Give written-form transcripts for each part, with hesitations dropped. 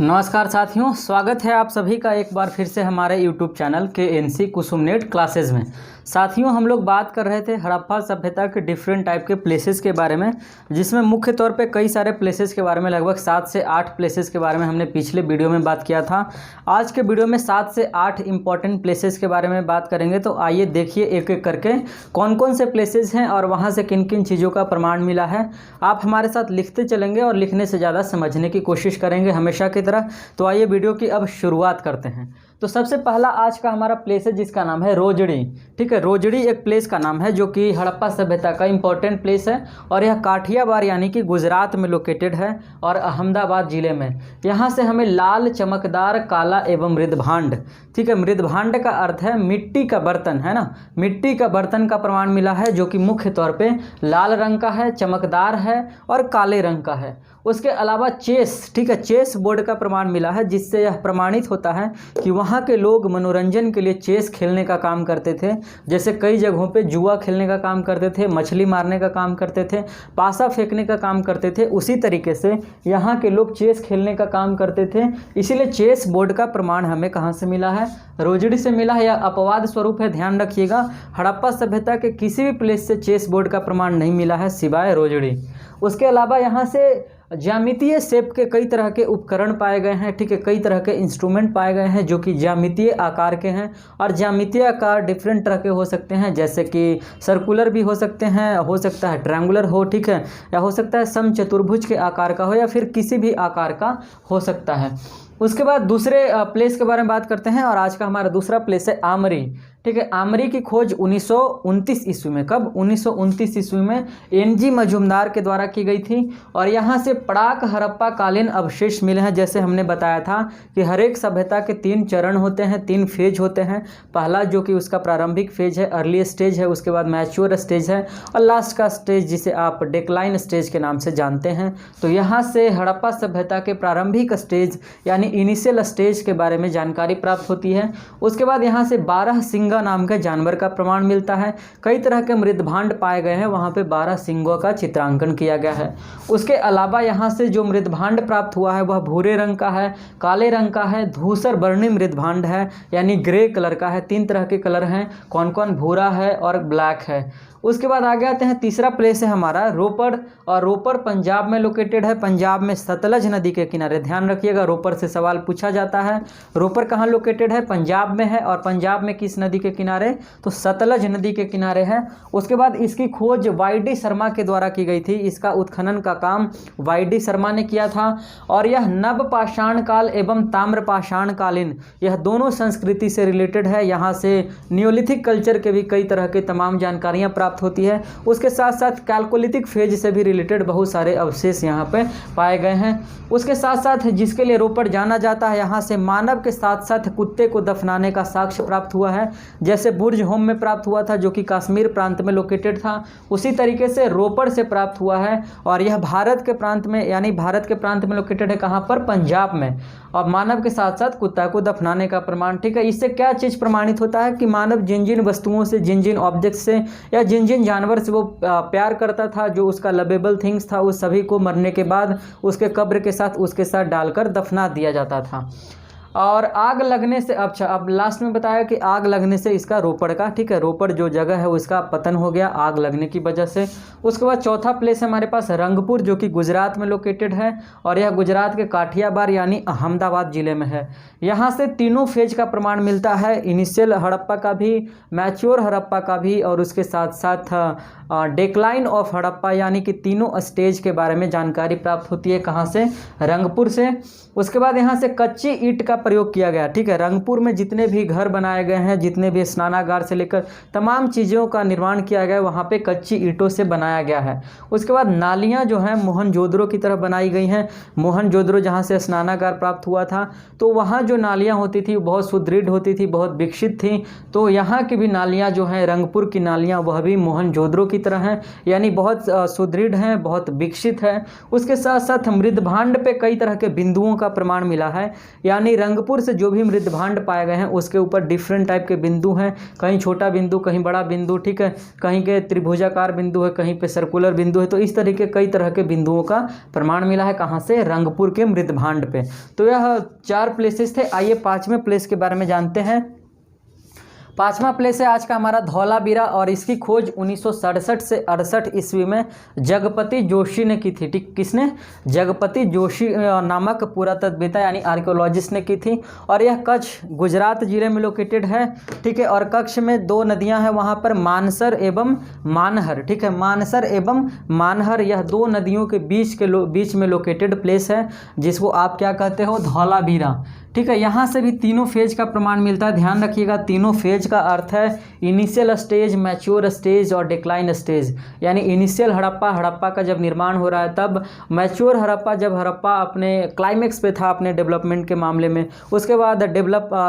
नमस्कार साथियों, स्वागत है आप सभी का एक बार फिर से हमारे YouTube चैनल के एनसी कुसुमनेट क्लासेस में। साथियों, हम लोग बात कर रहे थे हड़प्पा सभ्यता के डिफरेंट टाइप के प्लेसेस के बारे में, जिसमें मुख्य तौर पे कई सारे प्लेसेस के बारे में लगभग 7 से 8 प्लेसेस के बारे में हमने पिछले वीडियो में बात किया था। आज के वीडियो में 7 से 8 इंपॉर्टेंट प्लेसेस के बारे में बात करेंगे। तो आइए देखिए एक एक करके कौन कौन से प्लेसेस हैं और वहाँ से किन किन चीज़ों का प्रमाण मिला है। आप हमारे साथ लिखते चलेंगे और लिखने से ज़्यादा समझने की कोशिश करेंगे हमेशा की तरह। तो आइए वीडियो की अब शुरुआत करते हैं। तो सबसे पहला आज का हमारा प्लेस है जिसका नाम है रोजड़ी। ठीक है, रोजड़ी एक प्लेस का नाम है जो कि हड़प्पा सभ्यता का इंपॉर्टेंट प्लेस है और यह काठियावाड़ यानी कि गुजरात में लोकेटेड है और अहमदाबाद ज़िले में। यहाँ से हमें लाल, चमकदार, काला एवं मृदभांड, ठीक है, मृदभांड का अर्थ है मिट्टी का बर्तन, है ना, मिट्टी का बर्तन का प्रमाण मिला है जो कि मुख्य तौर पे लाल रंग का है, चमकदार है और काले रंग का है। उसके अलावा चेस, ठीक है, चेस बोर्ड का प्रमाण मिला है जिससे यह प्रमाणित होता है कि वहाँ के लोग मनोरंजन के लिए चेस खेलने का काम करते थे। जैसे कई जगहों पे जुआ खेलने का काम करते थे, मछली मारने का काम करते थे, पासा फेंकने का काम करते थे, उसी तरीके से यहाँ के लोग चेस खेलने का काम करते थे। इसीलिए चेस बोर्ड का प्रमाण हमें कहाँ से मिला है? रोजड़ी से मिला है। यह अपवाद स्वरूप है, ध्यान रखिएगा। हड़प्पा सभ्यता के किसी भी प्लेस से चेस बोर्ड का प्रमाण नहीं मिला है सिवाय रोजड़ी। उसके अलावा यहाँ से ज्यामितीय शेप के कई तरह के उपकरण पाए गए हैं, ठीक है, कई तरह के इंस्ट्रूमेंट पाए गए हैं जो कि ज्यामितीय आकार के हैं। और ज्यामितीय आकार डिफरेंट तरह के हो सकते हैं, जैसे कि सर्कुलर भी हो सकते हैं, हो सकता है ट्रायंगुलर हो, ठीक है, या हो सकता है समचतुर्भुज के आकार का हो या फिर किसी भी आकार का हो सकता है। उसके बाद दूसरे प्लेस के बारे में बात करते हैं और आज का हमारा दूसरा प्लेस है आमरी। ठीक है, आमरी की खोज 1929 ईस्वी में, कब? 1929 ईस्वी में एनजी मजूमदार के द्वारा की गई थी। और यहाँ से प्राक हड़प्पा कालीन अवशेष मिले हैं। जैसे हमने बताया था कि हर एक सभ्यता के 3 चरण होते हैं, 3 फेज होते हैं। पहला जो कि उसका प्रारंभिक फेज है, अर्ली स्टेज है, उसके बाद मैच्योर स्टेज है और लास्ट का स्टेज जिसे आप डेक्लाइन स्टेज के नाम से जानते हैं। तो यहाँ से हड़प्पा सभ्यता के प्रारंभिक स्टेज यानी इनिशियल स्टेज के बारे में जानकारी प्राप्त होती है। उसके बाद यहाँ से 12 सिंगा नाम के जानवर का प्रमाण मिलता है। कई तरह के मृदभांड पाए गए हैं, वहाँ पे 12 सिंगों का चित्रांकन किया गया है। उसके अलावा यहाँ से जो मृदभांड प्राप्त हुआ है वह भूरे रंग का है, काले रंग का है, धूसर वर्णी मृदभांड है यानी ग्रे कलर का है। 3 तरह के कलर हैं, कौन कौन? भूरा है और ब्लैक है। उसके बाद आगे आते हैं, तीसरा प्लेस है हमारा रोपड़। और रोपड़ पंजाब में लोकेटेड है, पंजाब में सतलज नदी के किनारे। ध्यान रखिएगा, रोपड़ से सवाल पूछा जाता है। रोपड़ कहाँ लोकेटेड है? पंजाब में है। और पंजाब में किस नदी के किनारे? तो सतलज नदी के किनारे है। उसके बाद इसकी खोज वाई.डी. शर्मा के द्वारा की गई थी। इसका उत्खनन का काम वाई.डी. शर्मा ने किया था। और यह नवपाषाण काल एवं ताम्रपाषाण कालीन, यह दोनों संस्कृति से रिलेटेड है। यहाँ से नियोलिथिक कल्चर के भी कई तरह के तमाम जानकारियाँ प्राप्त होती है। उसके साथ साथ कैल्कोलिथिक फेज से भी रिलेटेड बहुत सारे अवशेष यहाँ पे पाए गए हैं। उसके साथ साथ जिसके लिए रोपड़ जाना जाता है, यहाँ से मानव के साथ साथ कुत्ते को दफनाने का साक्ष्य प्राप्त हुआ है। जैसे बुर्ज होम में प्राप्त हुआ था जो कि कश्मीर प्रांत में लोकेटेड था, उसी तरीके से रोपड़ से प्राप्त हुआ है। और यह भारत के प्रांत में यानी भारत के प्रांत में लोकेटेड है। कहाँ पर? पंजाब में। और मानव के साथ साथ कुत्ता को दफनाने का प्रमाण, ठीक है। इससे क्या चीज़ प्रमाणित होता है कि मानव जिन जिन वस्तुओं से, जिन जिन ऑब्जेक्ट से या जिन जिन जानवर से वो प्यार करता था, जो उसका लवेबल थिंग्स था, उस सभी को मरने के बाद उसके कब्र के साथ उसके साथ डालकर दफना दिया जाता था। और आग लगने से, अच्छा अब लास्ट में बताया कि आग लगने से इसका रोपड़ का, ठीक है, रोपड़ जो जगह है उसका पतन हो गया आग लगने की वजह से। उसके बाद चौथा प्लेस है हमारे पास रंगपुर, जो कि गुजरात में लोकेटेड है और यह गुजरात के काठियावाड़ यानी अहमदाबाद ज़िले में है। यहाँ से तीनों फेज का प्रमाण मिलता है, इनिशियल हड़प्पा का भी, मैच्योर हड़प्पा का भी और उसके साथ साथ डेक्लाइन ऑफ हड़प्पा यानी कि तीनों स्टेज के बारे में जानकारी प्राप्त होती है। कहाँ से? रंगपुर से। उसके बाद यहाँ से कच्ची ईंट का प्रयोग किया गया, ठीक है। रंगपुर में जितने भी घर बनाए गए हैं, जितने भी स्नानागार से लेकर तमाम चीज़ों का निर्माण किया गया है, वहाँ पे कच्ची ईंटों से बनाया गया है। उसके बाद नालियाँ जो हैं मोहनजोदड़ो की तरह बनाई गई हैं। मोहनजोदड़ो जहाँ से स्नानागार प्राप्त हुआ था, तो वहाँ जो नालियाँ होती थी बहुत सुदृढ़ होती थी, बहुत विकसित थी। तो यहाँ की भी नालियाँ जो हैं, रंगपुर की नालियाँ, वह भी मोहनजोदड़ो की तरह हैं, यानी बहुत सुदृढ़ हैं, बहुत विकसित है। उसके साथ साथ मृदभांड पे कई तरह के बिंदुओं का प्रमाण मिला है, यानी रंगपुर से जो भी मृदभांड पाए गए हैं उसके ऊपर डिफरेंट टाइप के बिंदु हैं, कहीं छोटा बिंदु, कहीं बड़ा बिंदु, ठीक है, कहीं के त्रिभुजाकार बिंदु है, कहीं पे सर्कुलर बिंदु है। तो इस तरीके कई तरह के बिंदुओं का प्रमाण मिला है कहाँ से, रंगपुर के मृदभांड पे। तो यह 4 प्लेसेस थे। आइए 5वें प्लेस के बारे में जानते हैं। 5वां प्लेस है आज का हमारा धौलावीरा, और इसकी खोज 1967 से 68 ईस्वी में जगपति जोशी ने की थी। ठीक, किसने? जगपति जोशी नामक पुरातत्ववेत्ता यानी आर्कियोलॉजिस्ट ने की थी। और यह कच्छ गुजरात जिले में लोकेटेड है, ठीक है। और कच्छ में 2 नदियां हैं वहां पर, मानसर एवं मानहर, ठीक है, मानसर एवं मानहर, यह 2 नदियों के बीच में लोकेटेड प्लेस है, जिसको आप क्या कहते हो, धौलावीरा, ठीक है। यहाँ से भी तीनों फेज का प्रमाण मिलता है। ध्यान रखिएगा, तीनों फेज का अर्थ है इनिशियल स्टेज, मैच्योर स्टेज और डिक्लाइन स्टेज। यानी इनिशियल हड़प्पा का जब निर्माण हो रहा है तब, मैच्योर हड़प्पा जब हड़प्पा अपने क्लाइमेक्स पे था अपने डेवलपमेंट के मामले में, उसके बाद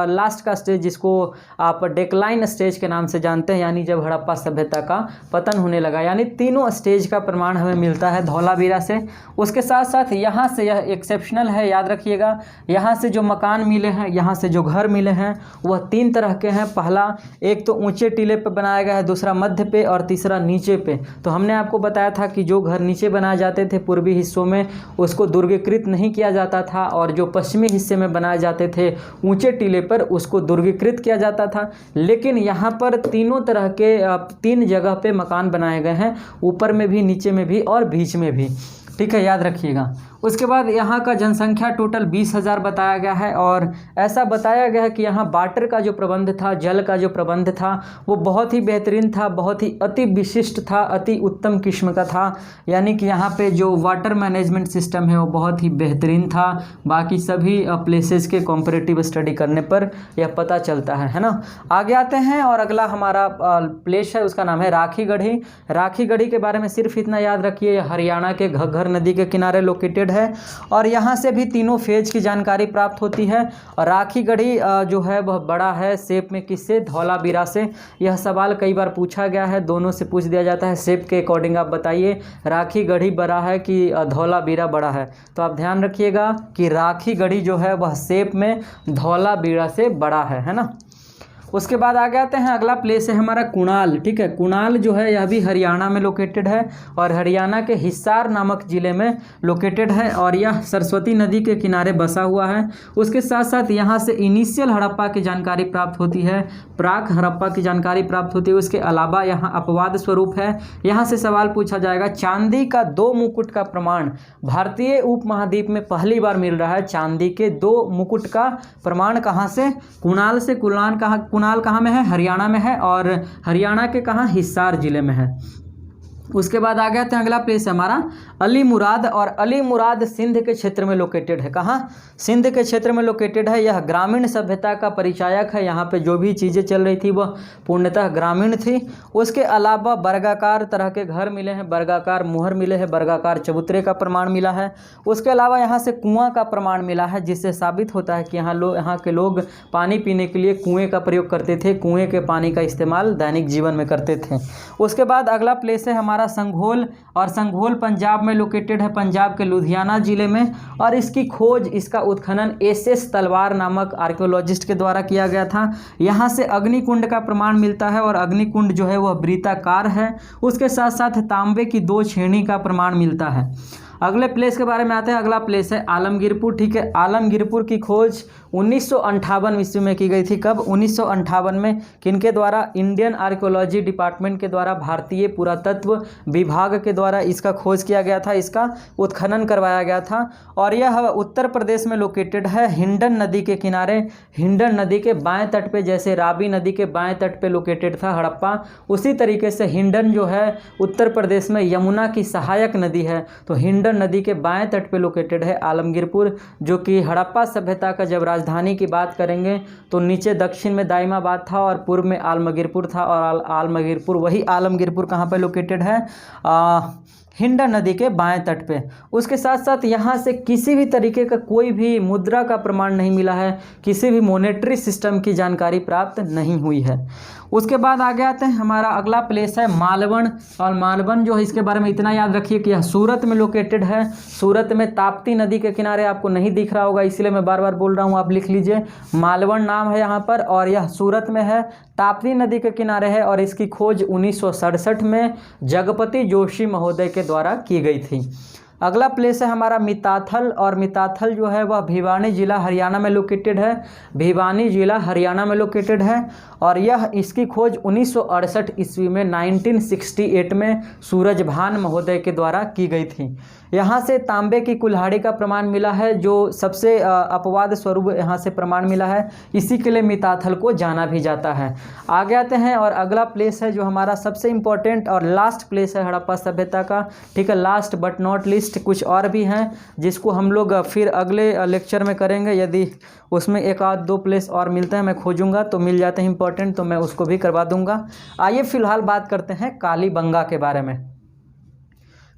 लास्ट का स्टेज जिसको आप डिक्लाइन स्टेज के नाम से जानते हैं, यानी जब हड़प्पा सभ्यता का पतन होने लगा। यानी तीनों स्टेज का प्रमाण हमें मिलता है धौलावीरा से। उसके साथ साथ यहाँ से, यह एक्सेप्शनल है, याद रखिएगा, यहाँ से जो मकान मिले हैं, यहाँ से जो घर मिले हैं वह 3 तरह के हैं। पहला, एक तो ऊंचे टीले पे बनाया गया है, दूसरा मध्य पे और तीसरा नीचे पे। तो हमने आपको बताया था कि जो घर नीचे बनाए जाते थे पूर्वी हिस्सों में उसको दुर्गीकृत नहीं किया जाता था, और जो पश्चिमी हिस्से में बनाए जाते थे ऊंचे टीले पर उसको दुर्गीकृत किया जाता था। लेकिन यहाँ पर तीनों तरह के 3 जगह पे मकान बनाए गए हैं, ऊपर में भी, नीचे में भी और बीच में भी, ठीक है, याद रखिएगा। उसके बाद यहाँ का जनसंख्या टोटल 20,000 बताया गया है, और ऐसा बताया गया है कि यहाँ वाटर का जो प्रबंध था, जल का जो प्रबंध था वो बहुत ही बेहतरीन था, बहुत ही अति विशिष्ट था, अति उत्तम किस्म का था। यानी कि यहाँ पे जो वाटर मैनेजमेंट सिस्टम है वो बहुत ही बेहतरीन था, बाकी सभी प्लेसेस के कंपैरेटिव स्टडी करने पर यह पता चलता है ना। आगे आते हैं और अगला हमारा प्लेस है, उसका नाम है राखीगढ़ी। राखीगढ़ी के बारे में सिर्फ इतना याद रखिए, हरियाणा के घग्गर नदी के किनारे लोकेटेड है, और यहाँ से भी तीनों फेज की जानकारी प्राप्त होती है। और राखीगढ़ी जो है वह बड़ा है शेप में, किससे? धौलावीरा से। यह सवाल कई बार पूछा गया है, दोनों से पूछ दिया जाता है, शेप के अकॉर्डिंग आप बताइए राखीगढ़ी बड़ा है कि धौलावीरा बड़ा है। तो आप ध्यान रखिएगा कि राखीगढ़ी जो है वह शेप में धौलावीरा से बड़ा है ना। उसके बाद आगे आते हैं, अगला प्लेस है हमारा कुणाल, ठीक है। कुणाल जो है यह भी हरियाणा में लोकेटेड है, और हरियाणा के हिसार नामक ज़िले में लोकेटेड है, और यह सरस्वती नदी के किनारे बसा हुआ है। उसके साथ साथ यहाँ से इनिशियल हड़प्पा की जानकारी प्राप्त होती है, प्राक हड़प्पा की जानकारी प्राप्त होती है। उसके अलावा यहाँ अपवाद स्वरूप है, यहाँ से सवाल पूछा जाएगा, चांदी का 2 मुकुट का प्रमाण भारतीय उपमहाद्वीप में पहली बार मिल रहा है। चांदी के 2 मुकुट का प्रमाण कहाँ से? कुणाल से। कुणाल कहाँ में है? हरियाणा में है, और हरियाणा के कहाँ? हिसार जिले में है। उसके बाद आ गया था अगला प्लेस है हमारा अली मुराद, और अली मुराद सिंध के क्षेत्र में लोकेटेड है। कहाँ? सिंध के क्षेत्र में लोकेटेड है। यह ग्रामीण सभ्यता का परिचायक है, यहाँ पे जो भी चीज़ें चल रही थी वह पूर्णतः ग्रामीण थी। उसके अलावा वर्गाकार तरह के घर मिले हैं, वर्गाकार मुहर मिले हैं, वर्गाकार चबूतरे का प्रमाण मिला है। उसके अलावा यहाँ से कुआं का प्रमाण मिला है, जिससे साबित होता है कि यहाँ के लोग पानी पीने के लिए कुएँ का प्रयोग करते थे, कुएँ के पानी का इस्तेमाल दैनिक जीवन में करते थे। उसके बाद अगला प्लेस है हमारा संघोल, और संघोल पंजाब में लोकेटेड है, पंजाब के लुधियाना जिले में। और इसकी खोज, इसका उत्खनन एस तलवार नामक आर्कियोलॉजिस्ट के द्वारा किया गया था। यहाँ से अग्निकुंड का प्रमाण मिलता है, और अग्निकुंड जो है वह वृत्ताकार है। उसके साथ साथ तांबे की 2 छेनी का प्रमाण मिलता है। अगले प्लेस के बारे में आते हैं। अगला प्लेस है आलमगीरपुर, ठीक है। आलमगीरपुर की खोज 1958 ईस्वी में की गई थी। कब? 1958 में। किनके द्वारा? इंडियन आर्कियोलॉजी डिपार्टमेंट के द्वारा, भारतीय पुरातत्व विभाग के द्वारा इसका खोज किया गया था, इसका उत्खनन करवाया गया था। और यह उत्तर प्रदेश में लोकेटेड है, हिंडन नदी के किनारे, हिंडन नदी के बाएं तट पे, जैसे रावी नदी के बाएं तट पे लोकेटेड था हड़प्पा, उसी तरीके से हिंडन जो है उत्तर प्रदेश में यमुना की सहायक नदी है, तो हिंडन नदी के बाएं तट पे लोकेटेड है आलमगीरपुर, जो कि हड़प्पा सभ्यता का जब राजधानी की बात करेंगे तो नीचे दक्षिण में दाइमाबाद था और पूर्व में आलमगीरपुर था। और आलमगीरपुर, वही आलमगीरपुर कहाँ पे लोकेटेड है? हिंडा नदी के बाएं तट पे। उसके साथ साथ यहाँ से किसी भी तरीके का कोई भी मुद्रा का प्रमाण नहीं मिला है, किसी भी मॉनेटरी सिस्टम की जानकारी प्राप्त नहीं हुई है। उसके बाद आगे आते हैं, हमारा अगला प्लेस है मालवण। और मालवण जो है इसके बारे में इतना याद रखिए कि यह सूरत में लोकेटेड है। सूरत में ताप्ती नदी के किनारे, आपको नहीं दिख रहा होगा इसलिए मैं बार बार बोल रहा हूँ, आप लिख लीजिए। मालवण नाम है यहाँ पर और यह सूरत में है, ताप्ती नदी के किनारे है और इसकी खोज 1967 में जगपति जोशी महोदय के द्वारा की गई थी। अगला प्लेस है हमारा मिताथल। और मिताथल जो है वह भिवानी जिला हरियाणा में लोकेटेड है। भिवानी जिला हरियाणा में लोकेटेड है और यह इसकी खोज 1968 ईस्वी में 1968 में सूरजभान महोदय के द्वारा की गई थी। यहाँ से तांबे की कुल्हाड़ी का प्रमाण मिला है, जो सबसे अपवाद स्वरूप यहाँ से प्रमाण मिला है, इसी के लिए मिताथल को जाना भी जाता है। आगे आते हैं और अगला प्लेस है जो हमारा सबसे इम्पोर्टेंट और लास्ट प्लेस है हड़प्पा सभ्यता का। ठीक है, लास्ट बट नॉट लिस्ट, कुछ और भी हैं जिसको हम लोग फिर अगले लेक्चर में करेंगे। यदि उसमें एक आध दो प्लेस और मिलते हैं, मैं खोजूंगा तो मिल जाते हैं इंपॉर्टेंट, तो मैं उसको भी करवा दूंगा। आइए फिलहाल बात करते हैं कालीबंगा के बारे में।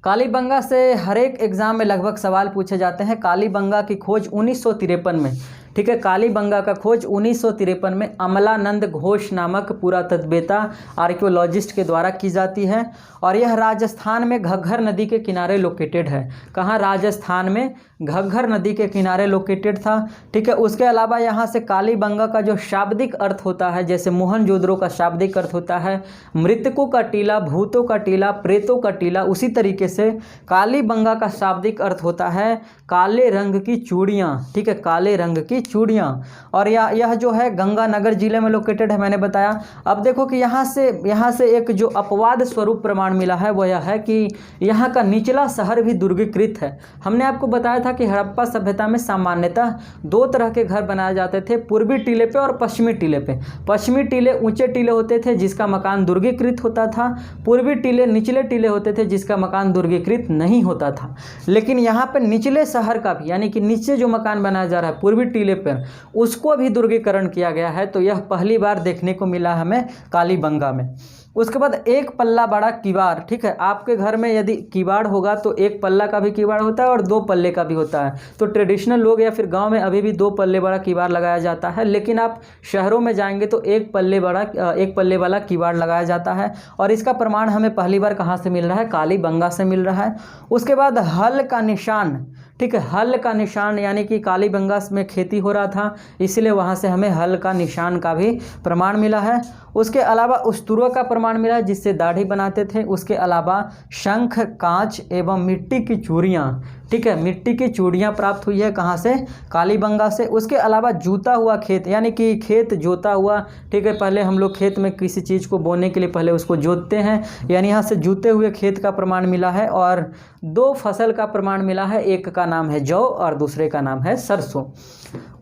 कालीबंगा से हर एक एग्ज़ाम में लगभग सवाल पूछे जाते हैं। कालीबंगा की खोज 1953 में, ठीक है, कालीबंगा का खोज 1953 में अमलानंद घोष नामक पुरातत्ववेत्ता आर्कियोलॉजिस्ट के द्वारा की जाती है और यह राजस्थान में घग्घर नदी के किनारे लोकेटेड है। कहाँ? राजस्थान में घग्घर नदी के किनारे लोकेटेड था। ठीक है, उसके अलावा यहाँ से कालीबंगा का जो शाब्दिक अर्थ होता है, जैसे मोहनजोदड़ो का शाब्दिक अर्थ होता है मृतकों का टीला, भूतों का टीला, प्रेतों का टीला, उसी तरीके से कालीबंगा का शाब्दिक अर्थ होता है काले रंग की चूड़ियाँ। ठीक है, काले रंग की चूड़ियाँ। और यह जो है गंगानगर जिले में लोकेटेड है, मैंने बताया। अब देखो कि यहाँ से एक जो अपवाद स्वरूप प्रमाण मिला है वह यह है कि यहाँ का निचला शहर भी दुर्गीकृत है। हमने आपको बताया था कि हड़प्पा सभ्यता में सामान्यतः दो तरह के घर बनाए जाते थे, पूर्वी टीले पे और पश्चिमी टीले पे। पश्चिमी टीले ऊंचे टीले होते थे जिसका मकान दुर्गीकृत होता था, पूर्वी टीले निचले टीले होते थे जिसका मकान दुर्गीकृत नहीं होता था। लेकिन यहाँ पर निचले शहर का भी, यानी कि नीचे जो मकान बनाया जा रहा है पूर्वी टीले पर, उसको भी दुर्गीकरण किया गया है। तो यह पहली बार देखने को मिला हमें कालीबंगा में। उसके बाद एक पल्ला बड़ा किवाड़। ठीक है, आपके घर में यदि किवाड़ होगा तो एक पल्ला का भी किवाड़ होता है और दो पल्ले का भी होता है। तो ट्रेडिशनल लोग या फिर गांव में अभी भी दो पल्ले बड़ा किवाड़ लगाया जाता है, लेकिन आप शहरों में जाएंगे तो एक पल्ले वाला किवाड़ लगाया जाता है। और इसका प्रमाण हमें पहली बार कहाँ से मिल रहा है? कालीबंगा से मिल रहा है। उसके बाद हल का निशान। ठीक है, हल का निशान, यानी कि कालीबंगा में खेती हो रहा था इसलिए वहाँ से हमें हल का निशान का भी प्रमाण मिला है। उसके अलावा उस्तुरा का प्रमाण मिला है जिससे दाढ़ी बनाते थे। उसके अलावा शंख, कांच एवं मिट्टी की चूड़ियाँ। ठीक है, मिट्टी की चूड़ियाँ प्राप्त हुई है कहाँ से? कालीबंगा से। उसके अलावा जूता हुआ खेत, यानी कि खेत जोता हुआ। ठीक है, पहले हम लोग खेत में किसी चीज़ को बोने के लिए पहले उसको जोतते हैं, यानी यहाँ से जूते हुए खेत का प्रमाण मिला है। और दो फसल का प्रमाण मिला है, एक का नाम है जौ और दूसरे का नाम है सरसों।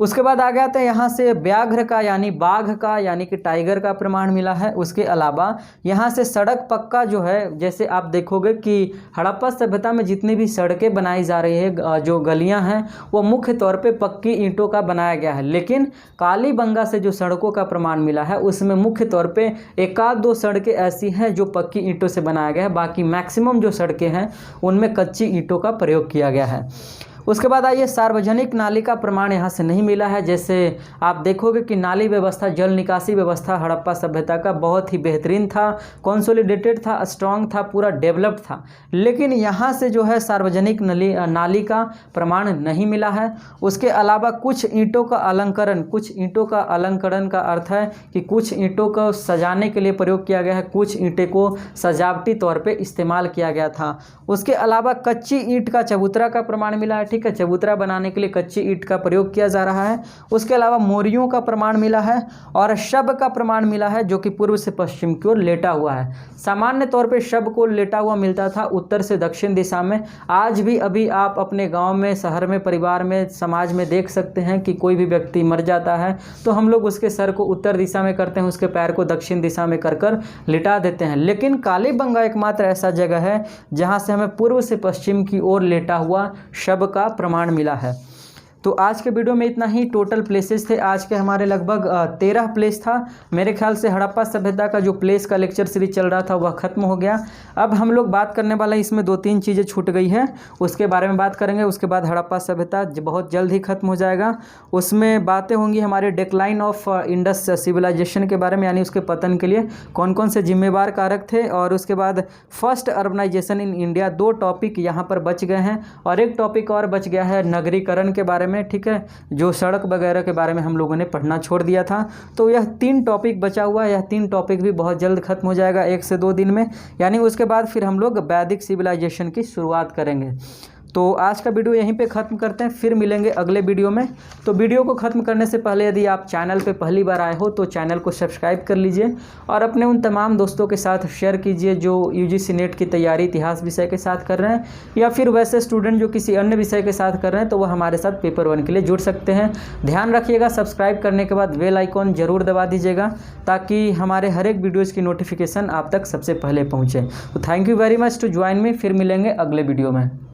उसके बाद आ गया था यहाँ से व्याघ्र का, यानी बाघ का, यानी कि टाइगर का प्रमाण मिला है। उसके अलावा यहाँ से सड़क पक्का जो है, जैसे आप देखोगे कि हड़प्पा सभ्यता में जितनी भी सड़कें बनाई जा रही है, जो गलियाँ हैं, वो मुख्य तौर पे पक्की ईंटों का बनाया गया है। लेकिन कालीबंगा से जो सड़कों का प्रमाण मिला है उसमें मुख्य तौर पे एक आध दो सड़कें ऐसी हैं जो पक्की ईंटों से बनाया गया है, बाकी मैक्सिमम जो सड़कें हैं उनमें कच्ची ईंटों का प्रयोग किया गया है। उसके बाद आइए, सार्वजनिक नाली का प्रमाण यहाँ से नहीं मिला है। जैसे आप देखोगे कि नाली व्यवस्था, जल निकासी व्यवस्था हड़प्पा सभ्यता का बहुत ही बेहतरीन था, कंसोलिडेटेड था, स्ट्रांग था, पूरा डेवलप्ड था। लेकिन यहाँ से जो है सार्वजनिक नाली का प्रमाण नहीं मिला है। उसके अलावा कुछ ईंटों का अलंकरण, कुछ ईंटों का अलंकरण का अर्थ है कि कुछ ईंटों को सजाने के लिए प्रयोग किया गया है, कुछ ईंटें को सजावटी तौर पर इस्तेमाल किया गया था। उसके अलावा कच्ची ईंट का चबूतरा का प्रमाण मिला है। ठीक है, चबूतरा बनाने के लिए कच्ची ईंट का प्रयोग किया जा रहा है। उसके अलावा मोरियों का प्रमाण मिला है और शब का प्रमाण मिला है जो कि पूर्व से पश्चिम की ओर लेटा हुआ है। सामान्य तौर पे शब को लेटा हुआ मिलता था उत्तर से दक्षिण दिशा में। आज भी अभी आप अपने गांव में, शहर में, परिवार में, समाज में देख सकते हैं कि कोई भी व्यक्ति मर जाता है तो हम लोग उसके सर को उत्तर दिशा में करते हैं, उसके पैर को दक्षिण दिशा में कर लिटा देते हैं। लेकिन कालीबंगा एकमात्र ऐसा जगह है जहाँ से हमें पूर्व से पश्चिम की ओर लेटा हुआ शब का प्रमाण मिला है। तो आज के वीडियो में इतना ही। टोटल प्लेसेस थे आज के हमारे लगभग 13 प्लेस था। मेरे ख्याल से हड़प्पा सभ्यता का जो प्लेस का लेक्चर सीरीज चल रहा था वह खत्म हो गया। अब हम लोग बात करने वाला है, इसमें 2-3 चीज़ें छूट गई है, उसके बारे में बात करेंगे। उसके बाद हड़प्पा सभ्यता बहुत जल्द ही खत्म हो जाएगा। उसमें बातें होंगी हमारे डिक्लाइन ऑफ इंडस सिविलाइजेशन के बारे में, यानी उसके पतन के लिए कौन कौन से जिम्मेवार कारक थे। और उसके बाद first urbanisation in India, 2 topic यहाँ पर बच गए हैं। और एक टॉपिक और बच गया है नगरीकरण के बारे में, ठीक है, जो सड़क वगैरह के बारे में हम लोगों ने पढ़ना छोड़ दिया था। तो यह 3 टॉपिक बचा हुआ है। यह 3 टॉपिक भी बहुत जल्द खत्म हो जाएगा, 1 से 2 दिन में, यानी उसके बाद फिर हम लोग वैदिक सिविलाइजेशन की शुरुआत करेंगे। तो आज का वीडियो यहीं पे ख़त्म करते हैं, फिर मिलेंगे अगले वीडियो में। तो वीडियो को ख़त्म करने से पहले यदि आप चैनल पे पहली बार आए हो तो चैनल को सब्सक्राइब कर लीजिए और अपने उन तमाम दोस्तों के साथ शेयर कीजिए जो यूजीसी नेट की तैयारी इतिहास विषय के साथ कर रहे हैं, या फिर वैसे स्टूडेंट जो किसी अन्य विषय के साथ कर रहे हैं तो वह हमारे साथ पेपर 1 के लिए जुड़ सकते हैं। ध्यान रखिएगा, सब्सक्राइब करने के बाद बेल आइकॉन ज़रूर दबा दीजिएगा ताकि हमारे हर एक वीडियोज़ की नोटिफिकेशन आप तक सबसे पहले पहुँचे। तो thank you very much to join me. फिर मिलेंगे अगले वीडियो में।